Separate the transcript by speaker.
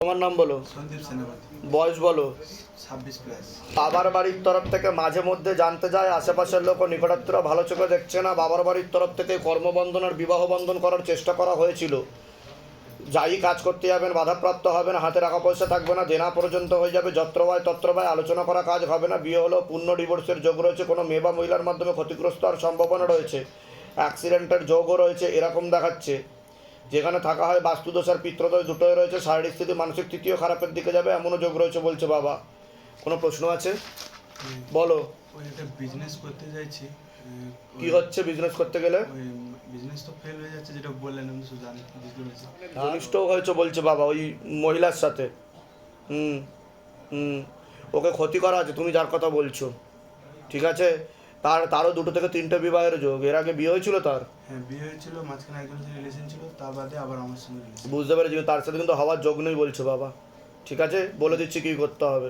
Speaker 1: তোমার নাম বলো।
Speaker 2: সন্দীপ সেনাপতি।
Speaker 1: বয়স বলো।
Speaker 2: 26+।
Speaker 1: বাবার বাড়ির তরফ থেকে মাঝে মধ্যে জানতে যায় আশেপাশের লোক ও নিকটাত্মীয়রা ভালো চোখে দেখছে না। বাবার বাড়ির তরফ থেকে কর্মবন্ধন আর বিবাহ বন্ধন করার চেষ্টা করা হয়েছিল। যাই কাজ করতে যাবেন বাধাপ্রাপ্ত হবেন, হাতে টাকা পয়সা থাকবে না, দেনা পর্যন্ত হয়ে যাবে, যত্রবায় তত্রবায় আলোচনা করা কাজ হবে না। বিয়ে হলেও পূর্ণ ডিভোর্সের যোগ রয়েছে, কোনো মেয়ে বা মহিলার মাধ্যমে ক্ষতিগ্রস্ত আর সম্ভাবনা রয়েছে, অ্যাক্সিডেন্টের যোগও রয়েছে এরকম দেখাচ্ছে। যেখানে থাকা হয় বাস্তুদোষ আর পিত্রদোষ দুটোই রয়েছে, শারীরিক স্থিতি মানসিক স্থিতিও খারাপের দিকে যাবে এমনও যোগ রয়েছে বলছে বাবা। কোনো প্রশ্ন আছে বলো।
Speaker 2: ওই একটা বিজনেস করতে যাচ্ছি।
Speaker 1: কি হচ্ছে বিজনেস করতে গেলে?
Speaker 2: ওই বিজনেস তো ফেল হয়ে যাচ্ছে, যেটা বললেন আমি তো জানি, বুঝতে পেরেছি।
Speaker 1: ঘনিষ্ঠ হয়েছে বলছে বাবা ওই মহিলার সাথে। হুম হুম ওকে ক্ষতি করা আছে তুমি যার কথা বলছো, ঠিক আছে। তারও 2 থেকে 3টে বিবাহের যোগ। এর আগে বিয়ে হয়েছিল তার?
Speaker 2: হ্যাঁ, বিয়ে হয়েছিল, মাঝখানে একজনের সাথে রিলেশন ছিল, তার বাদে আবার আমার সঙ্গে রিলেশন।
Speaker 1: বুঝতে পেরেছি, তার সাথে কিন্তু হওয়ার যোগ নেই বলছে বাবা। ঠিক আছে, বলে দিচ্ছি কী করতে হবে।